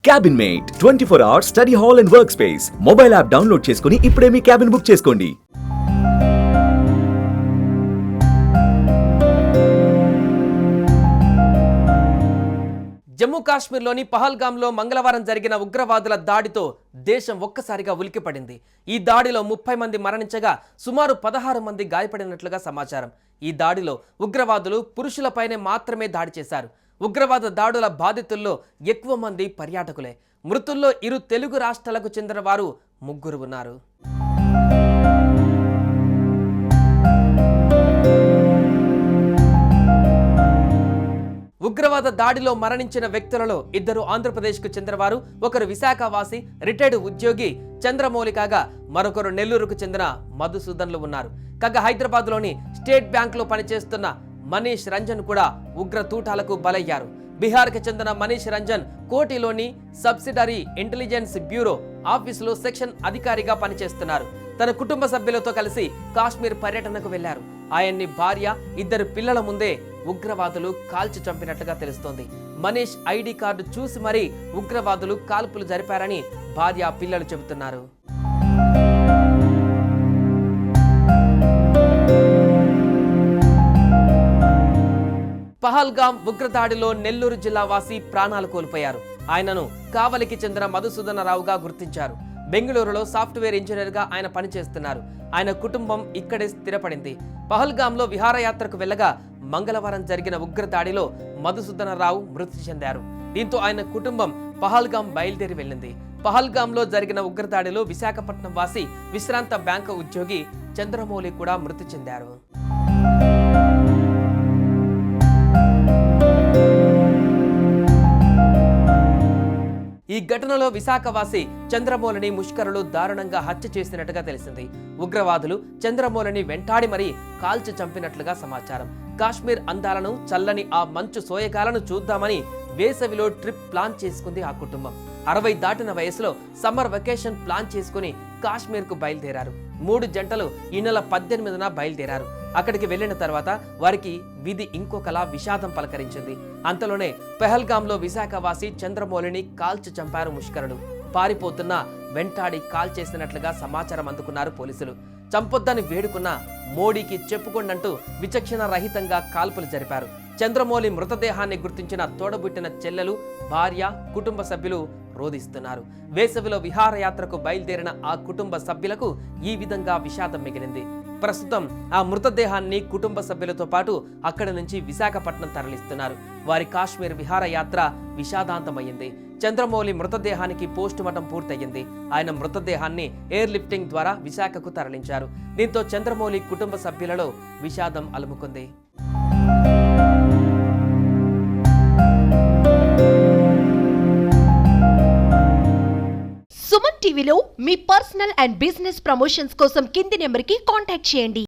Cabin mate 24 hours study hall and work space mobile app download చేసుకుని ఇప్పుడే మీ cabin book చేసుకోండి. జమ్మూ కాశ్మీర్లోని పహల్గామ్లో మంగళవారం జరిగిన ఉగ్రవాదుల దాడితో దేశం ఒక్కసారిగా ఉలిక్కిపడింది. ఈ దాడిలో 30 మంది మరణించగా సుమారు 16 మంది గాయపడినట్లుగా సమాచారం. ఈ దాడిలో ఉగ్రవాదులు పురుషులపైనే మాత్రమే దాడి చేశారు. ఉగ్రవాద దాడుల బాధితుల్లో ఎక్కువ మంది పర్యాటకులే. మృతుల్లో 2 తెలుగు రాష్ట్రాలకు చెందిన వారు 3 ఉన్నారు. ఉగ్రవాద దాడిలో మరణించిన వ్యక్తులలో 2 ఆంధ్రప్రదేశ్కు చెందినవారు, ఒకరు విశాఖ వాసి రిటైర్డ్ ఉద్యోగి చంద్రమౌళి కాగా మరొకరు నెల్లూరుకు చెందిన మధుసూదన్లు ఉన్నారు. కాగా హైదరాబాద్లోని స్టేట్ బ్యాంకులో పనిచేస్తున్న మనీష్ రంజన్ కూడా ఉగ్ర తూటాలకు బలయ్యారు. బీహార్కి చెందిన మనీష్ రంజన్ కోటిలోని సబ్సిడరీ ఇంటెలిజెన్స్ బ్యూరో ఆఫీసులో సెక్షన్ అధికారిగా పనిచేస్తున్నారు. తన కుటుంబ సభ్యులతో కలిసి కాశ్మీర్ పర్యటనకు వెళ్లారు. ఆయన్ని భార్య, 2 పిల్లల ముందే ఉగ్రవాదులు కాల్చి చంపినట్లుగా తెలుస్తోంది. మనీష్ ఐడి కార్డు చూసి మరీ ఉగ్రవాదులు కాల్పులు జరిపారని భార్య, పిల్లలు చెబుతున్నారు. పహల్గామ్ ఉగ్రదాడిలో నెల్లూరు జిల్లా వాసి ప్రాణాలు కోల్పోయారు. ఆయనను కావలికి చెందిన మధుసూదన రావుగా గుర్తించారు. బెంగళూరులో సాఫ్ట్వేర్ ఇంజనీర్గా ఆయన పనిచేస్తున్నారు. ఆయన కుటుంబం ఇక్కడే స్థిరపడింది. పహల్గామ్లో విహారయాత్రకు వెళ్ళగా మంగళవారం జరిగిన ఉగ్రదాడిలో మధుసూదన రావు మృతి చెందారు. దీంతో ఆయన కుటుంబం పహల్గామ్ బయలుదేరి వెళ్ళింది. పహల్గామ్లో జరిగిన ఉగ్రదాడిలో విశాఖపట్నం వాసి విశ్రాంత బ్యాంకు ఉద్యోగి చంద్రమౌళి కూడా మృతి చెందారు. ఈ ఘటనలో విశాఖవాసి చంద్రమౌళిని ముష్కరులు దారుణంగా హత్య చేసినట్టుగా తెలిసింది. ఉగ్రవాదులు చంద్రమౌళిని వెంటాడి మరీ కాల్చి చంపినట్లుగా సమాచారం. కాశ్మీర్ అందాలను, చల్లని ఆ మంచు సోయగాలను చూద్దామని వేసవిలో ట్రిప్ ప్లాన్ చేసుకుంది ఆ కుటుంబం. 60 దాటిన వయసులో సమ్మర్ వెకేషన్ ప్లాన్ చేసుకుని కాశ్మీర్కు బయలుదేరారు. 3 జంటలు ఈ నెల 18న బయలుదేరారు. అక్కడికి వెళ్లిన తర్వాత వారికి విధి ఇంకొకలా విషాదం పలకరించింది. అంతలోనే పెహల్గామ్లో విశాఖవాసి చంద్రమౌళిని కాల్చి చంపారు ముష్కరులు. పారిపోతున్న వెంటాడి కాల్ చేసినట్లుగా సమాచారం అందుకున్నారు పోలీసులు. చంపొద్దని వేడుకున్న మోడీకి చెప్పుకోండంటూ విచక్షణ రహితంగా కాల్పులు జరిపారు. చంద్రమౌళి మృతదేహాన్ని గుర్తించిన తోడబుట్టిన చెల్లెలు, భార్య, కుటుంబ సభ్యులు రోధిస్తున్నారు. వేసవిలో విహారయాత్రకు బయలుదేరిన ఆ కుటుంబ సభ్యులకు ఈ విధంగా విషాదం మిగిలింది. ప్రస్తుతం ఆ మృతదేహాన్ని కుటుంబ సభ్యులతో పాటు అక్కడి నుంచి విశాఖపట్నం తరలిస్తున్నారు. వారి కాశ్మీర్ విహారయాత్ర విషాదాంతమైంది. చంద్రమౌళి మృతదేహానికి పోస్టుమార్టం పూర్తయింది. ఆయన మృతదేహాన్ని ఎయిర్ లిఫ్టింగ్ ద్వారా విశాఖకు తరలించారు. దీంతో చంద్రమౌళి కుటుంబ సభ్యులలో విషాదం అలుముకుంది. సుమన్ టీవీలో మీ పర్సనల్ అండ్ బిజినెస్ ప్రమోషన్స్ కోసం కింది నెంబర్కి కాంటాక్ట్ చేయండి.